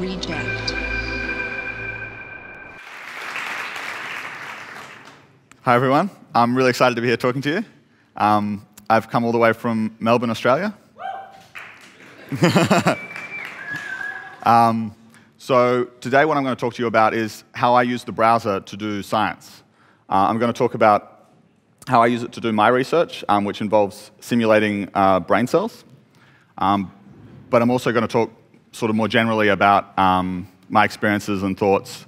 Reject. Hi, everyone. I'm really excited to be here talking to you. I've come all the way from Melbourne, Australia. So today what I'm going to talk to you about is how I use the browser to do science. I'm going to talk about how I use it to do my research, which involves simulating brain cells. But I'm also going to talk sort of more generally about my experiences and thoughts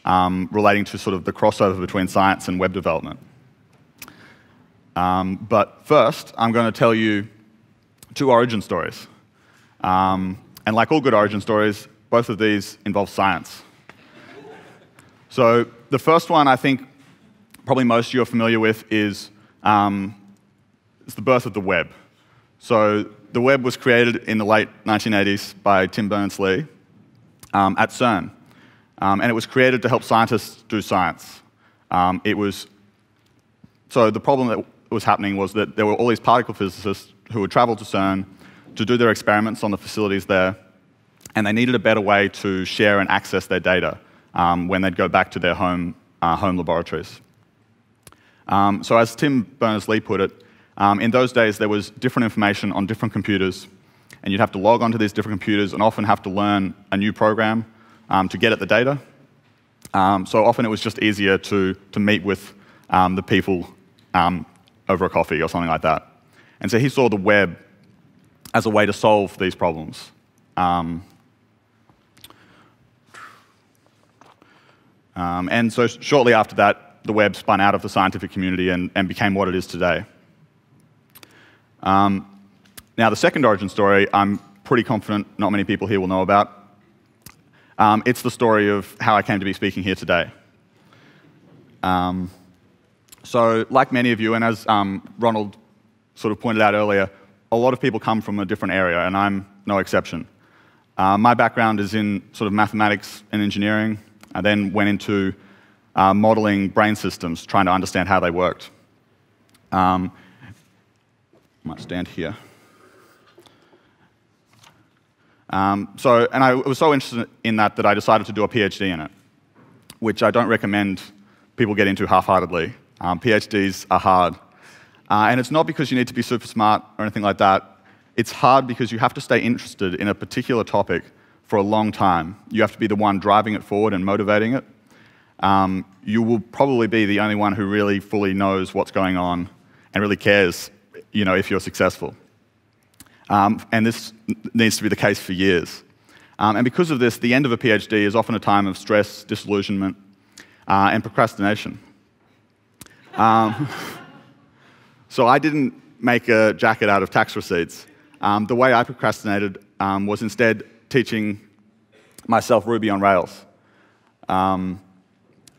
relating to sort of the crossover between science and web development. But first, I'm going to tell you two origin stories. And like all good origin stories, both of these involve science. So the first one, I think probably most of you are familiar with, is the birth of the web. So the web was created in the late 1980s by Tim Berners-Lee at CERN. And it was created to help scientists do science. So the problem that was happening was that there were all these particle physicists who would travel to CERN to do their experiments on the facilities there, and they needed a better way to share and access their data when they'd go back to their home laboratories. So as Tim Berners-Lee put it, in those days there was different information on different computers, and you'd have to log onto these different computers and often have to learn a new program to get at the data. So often it was just easier to meet with the people over a coffee or something like that. And so he saw the web as a way to solve these problems. And so shortly after that, the web spun out of the scientific community and became what it is today. Now, the second origin story, I'm pretty confident not many people here will know about. It's the story of how I came to be speaking here today. So, like many of you, and as Ronald sort of pointed out earlier, a lot of people come from a different area, and I'm no exception. My background is in sort of mathematics and engineering. I then went into modeling brain systems, trying to understand how they worked. I might stand here. And I was so interested in that I decided to do a PhD in it, which I don't recommend people get into half-heartedly. PhDs are hard. And it's not because you need to be super smart or anything like that. It's hard because you have to stay interested in a particular topic for a long time. You have to be the one driving it forward and motivating it. You will probably be the only one who really fully knows what's going on and really cares, if you're successful. And this needs to be the case for years. And because of this, the end of a PhD is often a time of stress, disillusionment, and procrastination. So I didn't make a jacket out of tax receipts. The way I procrastinated was instead teaching myself Ruby on Rails.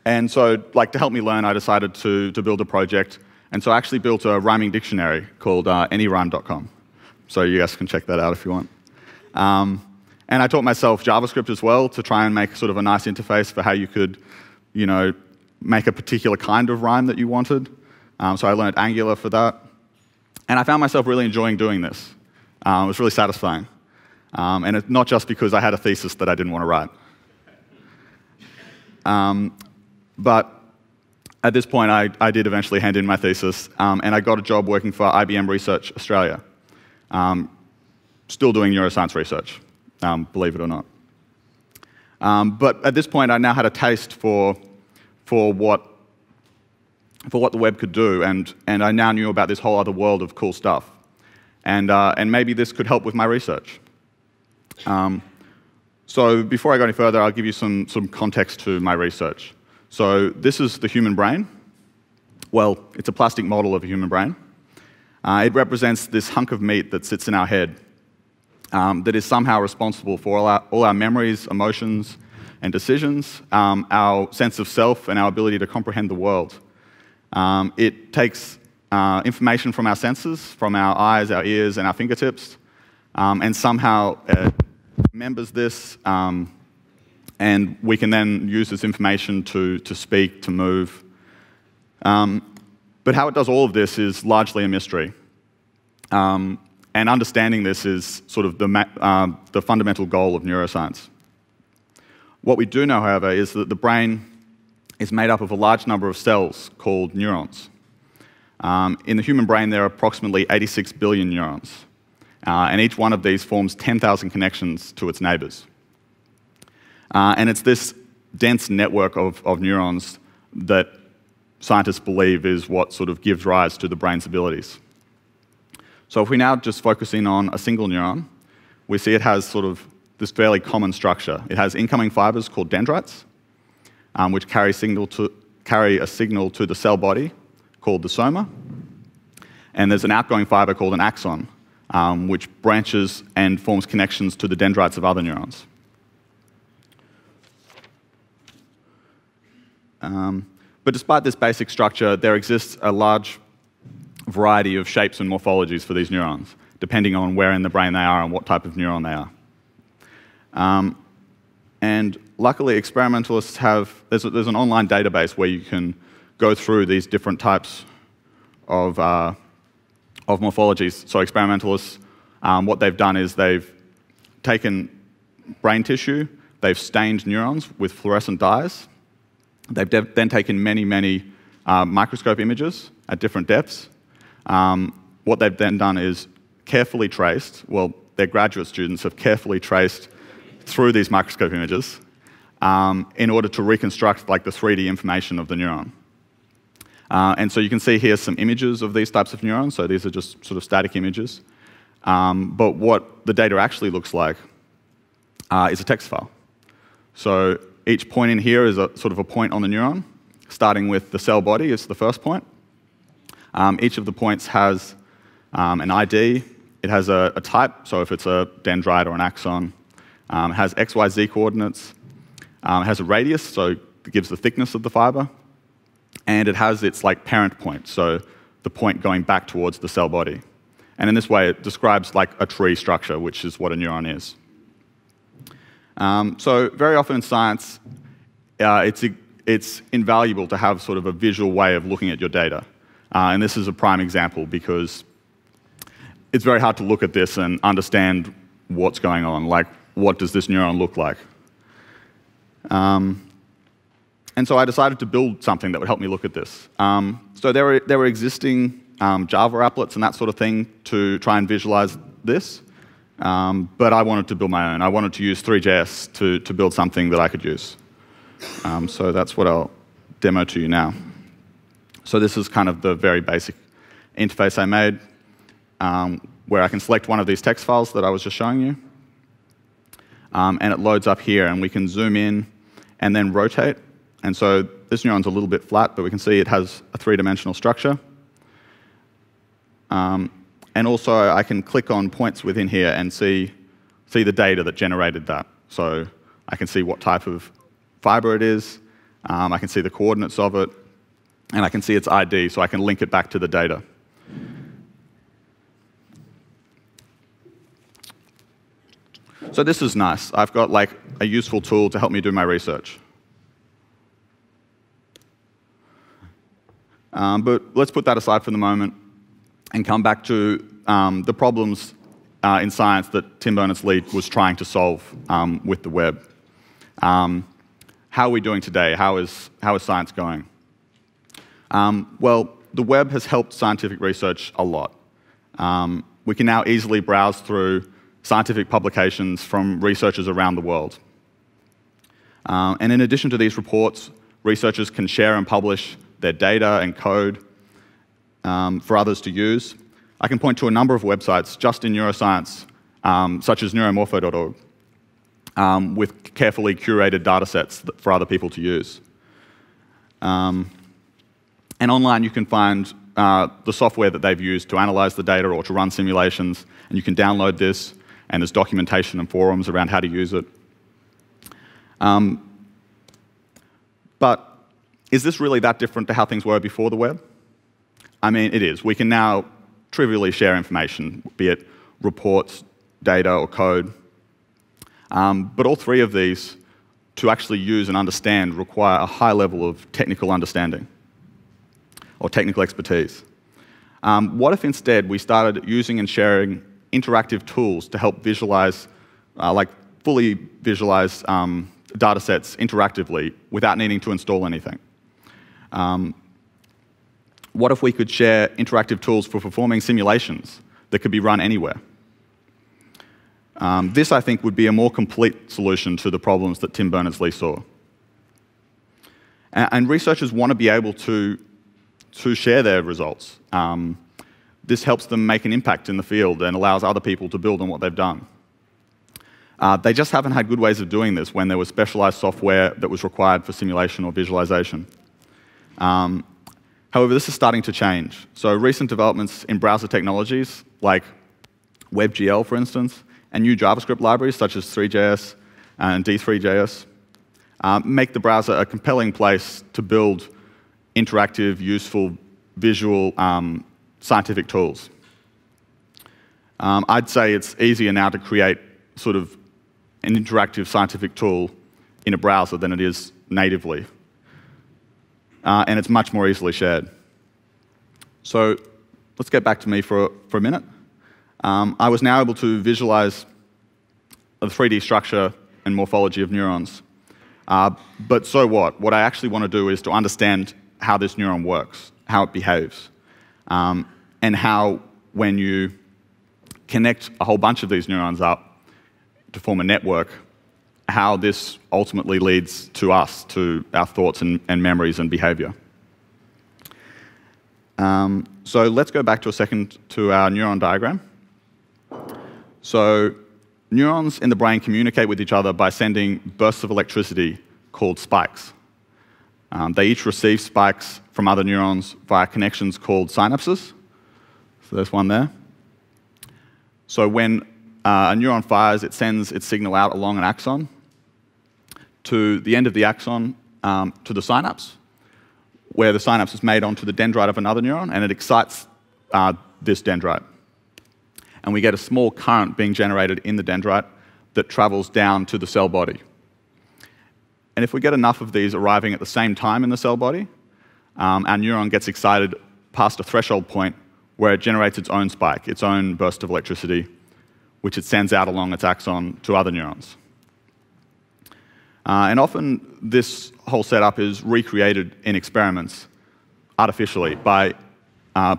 And so, to help me learn, I decided to build a project. And so I actually built a rhyming dictionary called anyrhyme.com. So you guys can check that out if you want. And I taught myself JavaScript as well to try and make sort of a nice interface for how you could, make a particular kind of rhyme that you wanted. So I learned Angular for that. And I found myself really enjoying doing this. It was really satisfying. And it's not just because I had a thesis that I didn't want to write. But at this point, I did eventually hand in my thesis, and I got a job working for IBM Research Australia. Still doing neuroscience research, believe it or not. But at this point, I now had a taste for what the web could do, and I now knew about this whole other world of cool stuff. And maybe this could help with my research. So before I go any further, I'll give you some context to my research. So this is the human brain. Well, it's a plastic model of a human brain. It represents this hunk of meat that sits in our head that is somehow responsible for all our memories, emotions, and decisions, our sense of self, and our ability to comprehend the world. It takes information from our senses, from our eyes, our ears, and our fingertips, and somehow remembers this, and we can then use this information to speak, to move. But how it does all of this is largely a mystery. And understanding this is sort of the fundamental goal of neuroscience. What we do know, however, is that the brain is made up of a large number of cells called neurons. In the human brain, there are approximately 86 billion neurons, and each one of these forms 10,000 connections to its neighbors. And it's this dense network of neurons that scientists believe is what sort of gives rise to the brain's abilities. So if we now just focus in on a single neuron, we see it has sort of this fairly common structure. It has incoming fibers called dendrites, which carry a signal to the cell body called the soma. And there's an outgoing fiber called an axon, which branches and forms connections to the dendrites of other neurons. But despite this basic structure, there exists a large variety of shapes and morphologies for these neurons, depending on where in the brain they are and what type of neuron they are. And luckily, experimentalists there's an online database where you can go through these different types of morphologies. So experimentalists, what they've done is they've taken brain tissue, they've stained neurons with fluorescent dyes. They've then taken many, many microscope images at different depths. What they've then done is carefully traced, well, their graduate students have carefully traced through these microscope images in order to reconstruct like the 3D information of the neuron. And so you can see here some images of these types of neurons. So these are just sort of static images. But what the data actually looks like is a text file. So each point in here is a sort of a point on the neuron, starting with the cell body is the first point. Each of the points has an ID. It has a type, so if it's a dendrite or an axon. It has XYZ coordinates. It has a radius, so it gives the thickness of the fiber. And it has its like parent point, so the point going back towards the cell body. And in this way, it describes like a tree structure, which is what a neuron is. So very often in science, it's invaluable to have sort of a visual way of looking at your data. And this is a prime example because it's very hard to look at this and understand what's going on, like what does this neuron look like. And so I decided to build something that would help me look at this. So there were existing Java applets and that sort of thing to try and visualize this. But I wanted to build my own. I wanted to use Three.js to build something that I could use. So that's what I'll demo to you now. So this is kind of the very basic interface I made, where I can select one of these text files that I was just showing you. And it loads up here, and we can zoom in and then rotate. And so this neuron's a little bit flat, but we can see it has a three-dimensional structure. And also, I can click on points within here and see the data that generated that. So I can see what type of fiber it is. I can see the coordinates of it. And I can see its ID, so I can link it back to the data. So this is nice. I've got like a useful tool to help me do my research. But let's put that aside for the moment and come back to the problems in science that Tim Berners-Lee was trying to solve with the web. How are we doing today? How is science going? Well, the web has helped scientific research a lot. We can now easily browse through scientific publications from researchers around the world. And in addition to these reports, researchers can share and publish their data and code for others to use. I can point to a number of websites just in neuroscience, such as neuromorpho.org, with carefully curated data sets for other people to use. And online you can find the software that they've used to analyze the data or to run simulations, and you can download this, and there's documentation and forums around how to use it. But is this really that different to how things were before the web? I mean, it is. We can now trivially share information, be it reports, data, or code. But all three of these, to actually use and understand, require a high level of technical understanding or technical expertise. What if instead we started using and sharing interactive tools to help visualize, like fully visualize data sets interactively without needing to install anything. What if we could share interactive tools for performing simulations that could be run anywhere? This, I think, would be a more complete solution to the problems that Tim Berners-Lee saw. And researchers want to be able to share their results. This helps them make an impact in the field and allows other people to build on what they've done. They just haven't had good ways of doing this when there was specialized software that was required for simulation or visualization. However, this is starting to change. So recent developments in browser technologies, like WebGL, for instance, and new JavaScript libraries such as Three.js and D3.js, make the browser a compelling place to build interactive, useful, visual, scientific tools. I'd say it's easier now to create sort of an interactive scientific tool in a browser than it is natively. And it's much more easily shared. So let's get back to me for a minute. I was now able to visualize the 3D structure and morphology of neurons. But so what? What I actually want to do is to understand how this neuron works, how it behaves, and how, when you connect a whole bunch of these neurons up to form a network, how this ultimately leads to us, to our thoughts and memories and behavior. So let's go back to a second to our neuron diagram. So neurons in the brain communicate with each other by sending bursts of electricity called spikes. They each receive spikes from other neurons via connections called synapses. So there's one there. So when a neuron fires, it sends its signal out along an axon to the end of the axon to the synapse, where the synapse is made onto the dendrite of another neuron, and it excites this dendrite. And we get a small current being generated in the dendrite that travels down to the cell body. And if we get enough of these arriving at the same time in the cell body, our neuron gets excited past a threshold point where it generates its own spike, its own burst of electricity, which it sends out along its axon to other neurons. And often this whole setup is recreated in experiments artificially by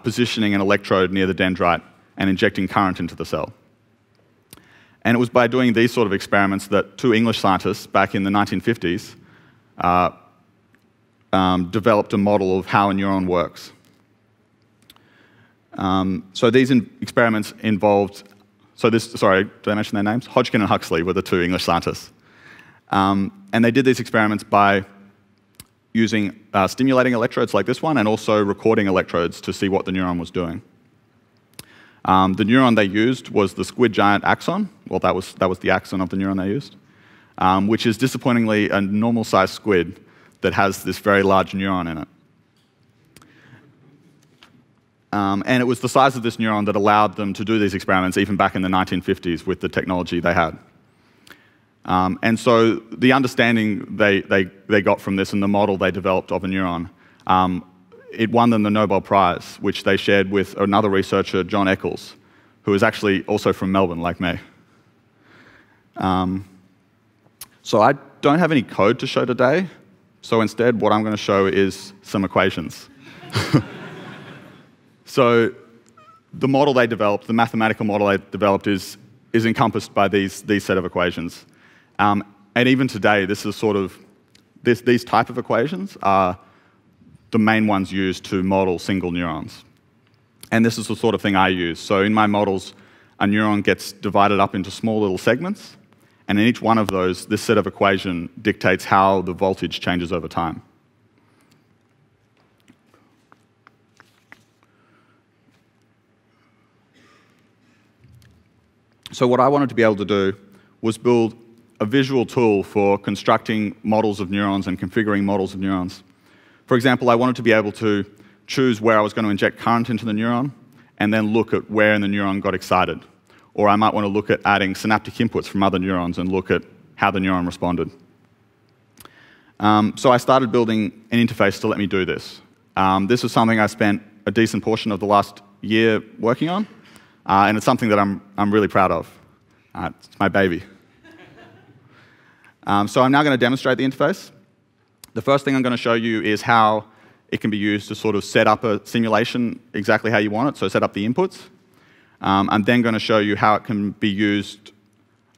positioning an electrode near the dendrite and injecting current into the cell. And it was by doing these sort of experiments that two English scientists back in the 1950s developed a model of how a neuron works. So these experiments involved, sorry, did I mention their names? Hodgkin and Huxley were the two English scientists. And they did these experiments by using stimulating electrodes like this one and also recording electrodes to see what the neuron was doing. The neuron they used was the squid giant axon. Well, that was the axon of the neuron they used, which is disappointingly a normal-sized squid that has this very large neuron in it. And it was the size of this neuron that allowed them to do these experiments even back in the 1950s with the technology they had. And so the understanding they got from this and the model they developed of a neuron, it won them the Nobel Prize, which they shared with another researcher, John Eccles, who is actually also from Melbourne, like me. So I don't have any code to show today, so instead what I'm going to show is some equations. So the model they developed, the mathematical model they developed, is encompassed by these set of equations. And even today, this is sort of these type of equations are the main ones used to model single neurons. And this is the sort of thing I use. So in my models, a neuron gets divided up into small little segments, and in each one of those, this set of equation dictates how the voltage changes over time. So what I wanted to be able to do was build a visual tool for constructing models of neurons and configuring models of neurons. For example, I wanted to be able to choose where I was going to inject current into the neuron and then look at where in the neuron got excited. Or I might want to look at adding synaptic inputs from other neurons and look at how the neuron responded. So I started building an interface to let me do this. This was something I spent a decent portion of the last year working on, and it's something that I'm really proud of. It's my baby. So I'm now going to demonstrate the interface. The first thing I'm going to show you is how it can be used to sort of set up a simulation exactly how you want it, so set up the inputs. I'm then going to show you how it can be used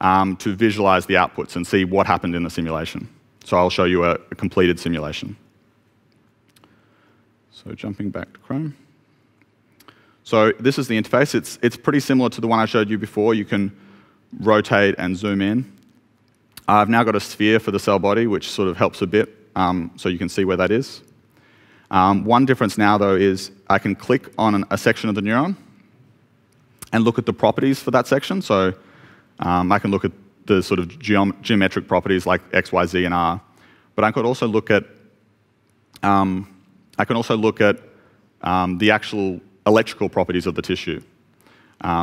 to visualize the outputs and see what happened in the simulation. So I'll show you a completed simulation. So jumping back to Chrome. So this is the interface. It's pretty similar to the one I showed you before. You can rotate and zoom in. I've now got a sphere for the cell body, which sort of helps a bit, so you can see where that is. One difference now, though, is I can click on a section of the neuron and look at the properties for that section. So I can look at the sort of geometric properties like X, Y, Z, and R. But I could also look at the actual electrical properties of the tissue.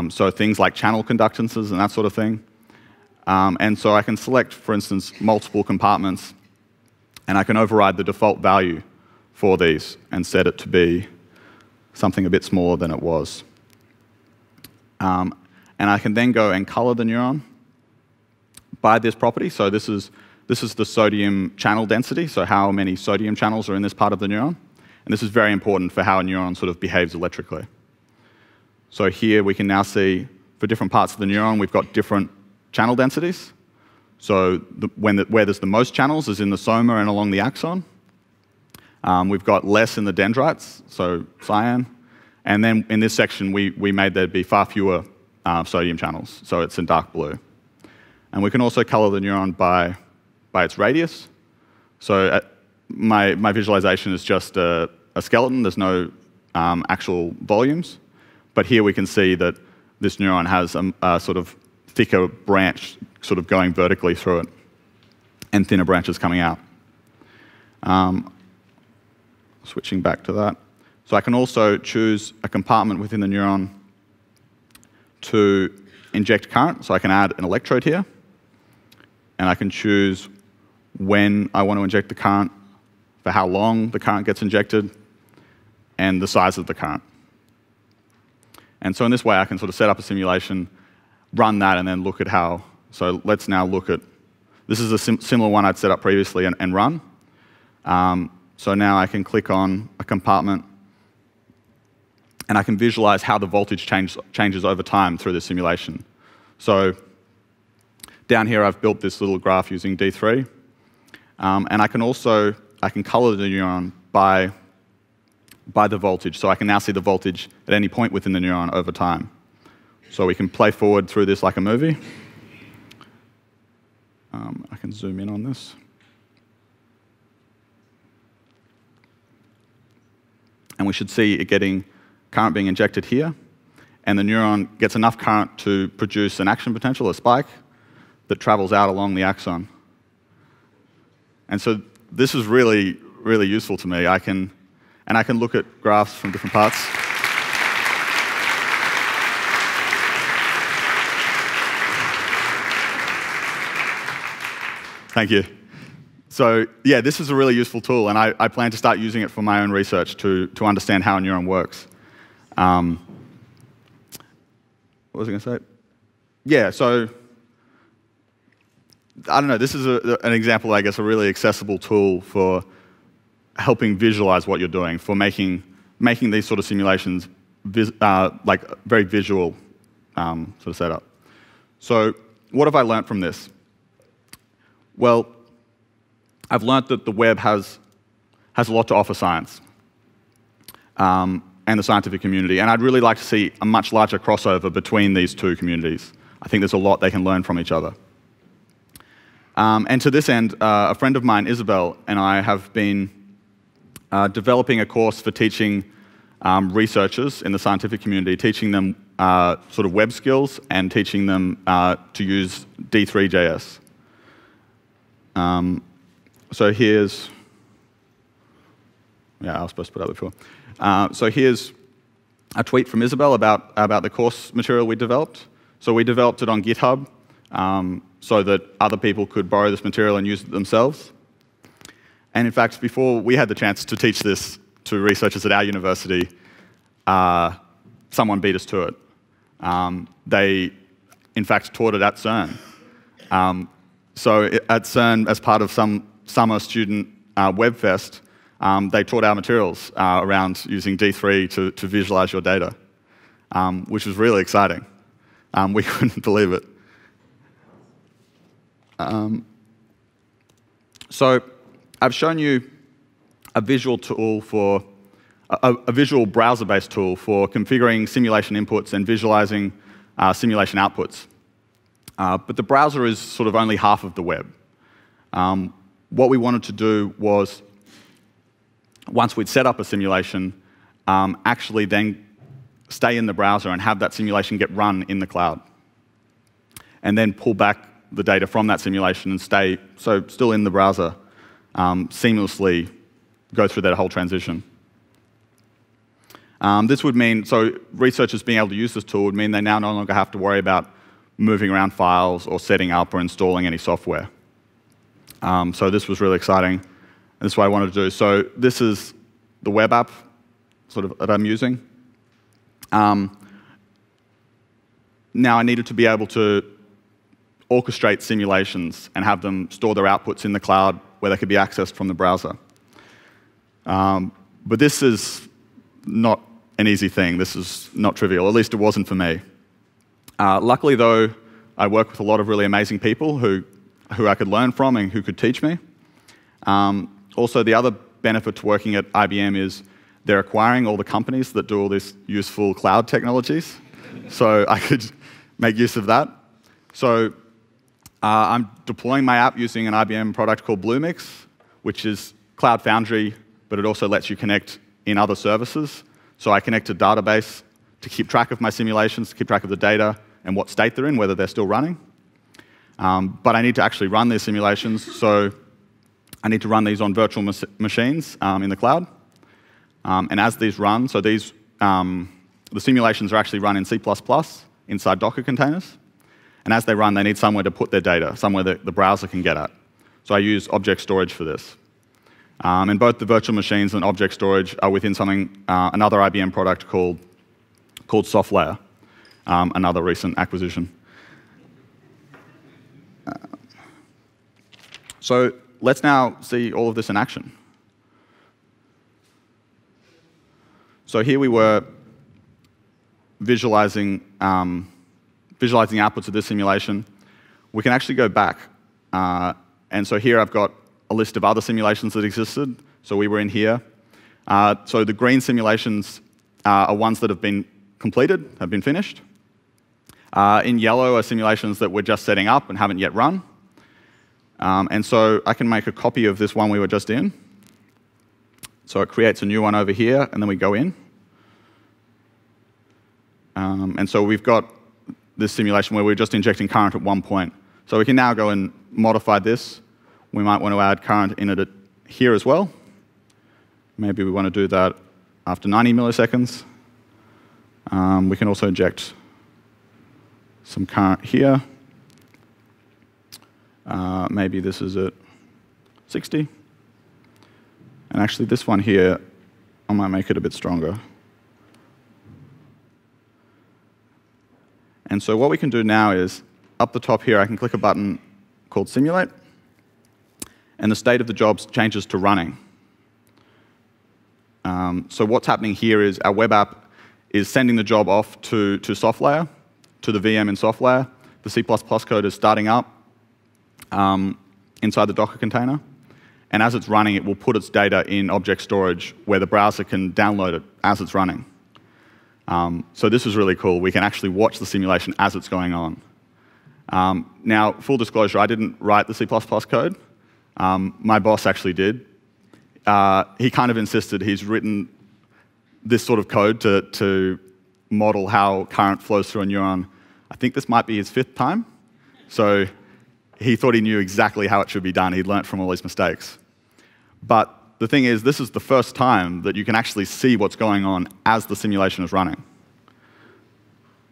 So things like channel conductances and that sort of thing. And so I can select, for instance, multiple compartments, and I can override the default value for these and set it to be something a bit smaller than it was. And I can then go and color the neuron by this property. So this is the sodium channel density, so how many sodium channels are in this part of the neuron. And this is very important for how a neuron sort of behaves electrically. So here we can now see, for different parts of the neuron, we've got different channel densities. So where there's the most channels is in the soma and along the axon. We've got less in the dendrites, so cyan. And then in this section, we made there be far fewer sodium channels, so it's in dark blue. And we can also color the neuron by its radius. So my visualization is just a skeleton. There's no actual volumes. But here we can see that this neuron has a sort of thicker branch sort of going vertically through it and thinner branches coming out. Switching back to that. So I can also choose a compartment within the neuron to inject current. So I can add an electrode here. And I can choose when I want to inject the current, for how long the current gets injected, and the size of the current. And so in this way, I can sort of set up a simulation, run that, and then look at how. So let's now look at, this is a similar one I'd set up previously and run. So now I can click on a compartment, and I can visualize how the voltage changes over time through the simulation. So down here, I've built this little graph using D3. And I can color the neuron by the voltage. So I can now see the voltage at any point within the neuron over time. So we can play forward through this like a movie. I can zoom in on this. And we should see it getting current being injected here. And the neuron gets enough current to produce an action potential, a spike, that travels out along the axon. And so this is really, really useful to me. I can look at graphs from different parts. Thank you. So yeah, this is a really useful tool, and I plan to start using it for my own research to understand how a neuron works. What was I going to say? Yeah, so I don't know, this is an example, I guess, a really accessible tool for helping visualize what you're doing, for making these sort of simulations like very visual sort of setup. So what have I learned from this? Well, I've learned that the web has a lot to offer science and the scientific community, and I'd really like to see a much larger crossover between these two communities. I think there's a lot they can learn from each other. And to this end, a friend of mine, Isabel, and I have been developing a course for teaching researchers in the scientific community, teaching them sort of web skills and teaching them to use D3.js. So here's, yeah, I was supposed to put that before. So here's a tweet from Isabel about the course material we developed. So we developed it on GitHub so that other people could borrow this material and use it themselves. And in fact, before we had the chance to teach this to researchers at our university, someone beat us to it. They, in fact, taught it at CERN. So at CERN, as part of some summer student web fest, they taught our materials around using D3 to visualize your data, which was really exciting. We couldn't believe it. So I've shown you a visual tool for a visual browser-based tool for configuring simulation inputs and visualizing simulation outputs. But the browser is sort of only half of the web. What we wanted to do was, once we'd set up a simulation, actually then stay in the browser and have that simulation get run in the cloud. And then pull back the data from that simulation and stay, so still in the browser, seamlessly go through that whole transition. This would mean, so researchers being able to use this tool would mean they now no longer have to worry about moving around files or setting up or installing any software. So this was really exciting. This is what I wanted to do. So this is the web app sort of that I'm using. Now I needed to be able to orchestrate simulations and have them store their outputs in the cloud where they could be accessed from the browser. But this is not an easy thing. This is not trivial. At least it wasn't for me. Luckily, though, I work with a lot of really amazing people who I could learn from and who could teach me. Also, the other benefit to working at IBM is they're acquiring all the companies that do all these useful cloud technologies. So I could make use of that. So I'm deploying my app using an IBM product called Bluemix, which is Cloud Foundry, but it also lets you connect in other services. So I connect to database to keep track of my simulations, to keep track of the data and what state they're in, whether they're still running. But I need to actually run these simulations, so I need to run these on virtual machines in the cloud. And as these run, so these, the simulations are actually run in C++ inside Docker containers. And as they run, they need somewhere to put their data, somewhere that the browser can get at. So I use object storage for this. And both the virtual machines and object storage are within something, another IBM product called SoftLayer, another recent acquisition. So let's now see all of this in action. So here we were visualizing outputs of this simulation. We can actually go back. And so here I've got a list of other simulations that existed. So we were in here. So the green simulations are ones that have been completed, have been finished. In yellow are simulations that we're just setting up and haven't yet run. And so I can make a copy of this one we were just in. So it creates a new one over here, and then we go in. And so we've got this simulation where we're just injecting current at one point. So we can now go and modify this. We might want to add current in it here as well. Maybe we want to do that after 90 milliseconds. We can also inject some current here. Maybe this is at 60. And actually, this one here, I might make it a bit stronger. And so what we can do now is, up the top here, I can click a button called Simulate, and the state of the job changes to running. So what's happening here is our web app is sending the job off to SoftLayer, to the VM in SoftLayer. The C++ code is starting up inside the Docker container. And as it's running, it will put its data in object storage where the browser can download it as it's running. So this is really cool. We can actually watch the simulation as it's going on. Now, full disclosure, I didn't write the C++ code. My boss actually did. He kind of insisted he's written this sort of code to model how current flows through a neuron. I think this might be his 5th time. So he thought he knew exactly how it should be done. He'd learnt from all his mistakes. But the thing is, this is the first time that you can actually see what's going on as the simulation is running.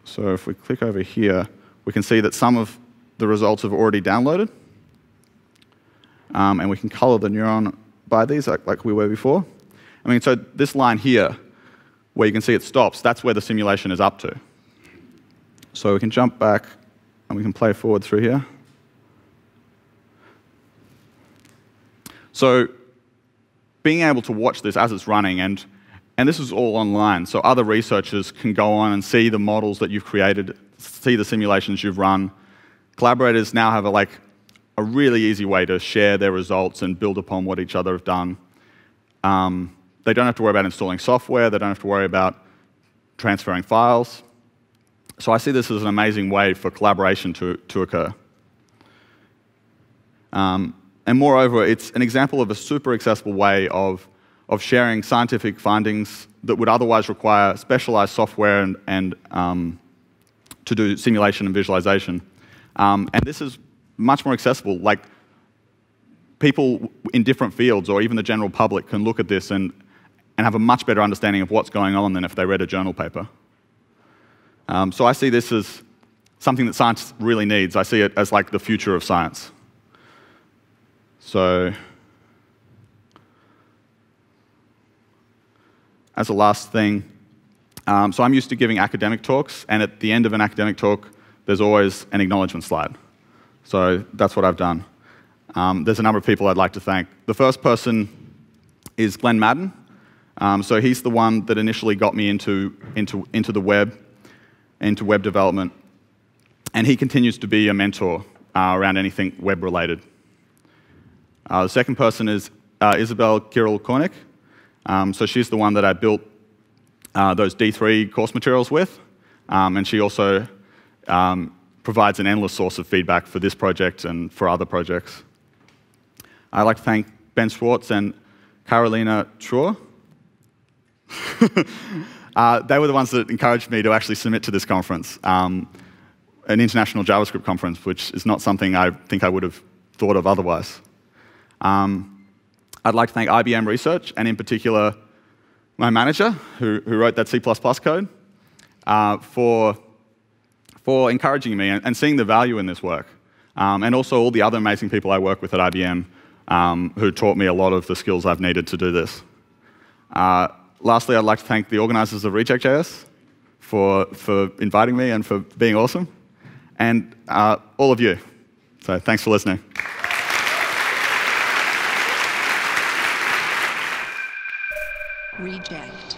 So if we click over here, we can see that some of the results have already downloaded. And we can color the neuron by these, like we were before. I mean, so this line here, where you can see it stops, that's where the simulation is up to. So we can jump back, and we can play forward through here. So being able to watch this as it's running, and this is all online, so other researchers can go on and see the models that you've created, see the simulations you've run. Collaborators now have a really easy way to share their results and build upon what each other have done. They don't have to worry about installing software. They don't have to worry about transferring files. So I see this as an amazing way for collaboration to occur. And moreover, it's an example of a super accessible way of sharing scientific findings that would otherwise require specialized software and to do simulation and visualization. And this is much more accessible. Like, people in different fields, or even the general public, can look at this and have a much better understanding of what's going on than if they read a journal paper. So I see this as something that science really needs. I see it as like the future of science. So as a last thing, so I'm used to giving academic talks, and at the end of an academic talk, there's always an acknowledgement slide. So that's what I've done. There's a number of people I'd like to thank. The first person is Glenn Madden. So he's the one that initially got me into the web, into web development, and he continues to be a mentor around anything web-related. The second person is Isabel Kirill-Kornick. So she's the one that I built those D3 course materials with, and she also provides an endless source of feedback for this project and for other projects. I'd like to thank Ben Schwartz and Carolina Truhr. They were the ones that encouraged me to actually submit to this conference, an international JavaScript conference, which is not something I think I would have thought of otherwise. I'd like to thank IBM Research, and in particular my manager, who wrote that C++ code, for encouraging me and seeing the value in this work. And also all the other amazing people I work with at IBM who taught me a lot of the skills I've needed to do this. Lastly, I'd like to thank the organizers of Reject.js for inviting me and for being awesome, and all of you. So thanks for listening. Reject.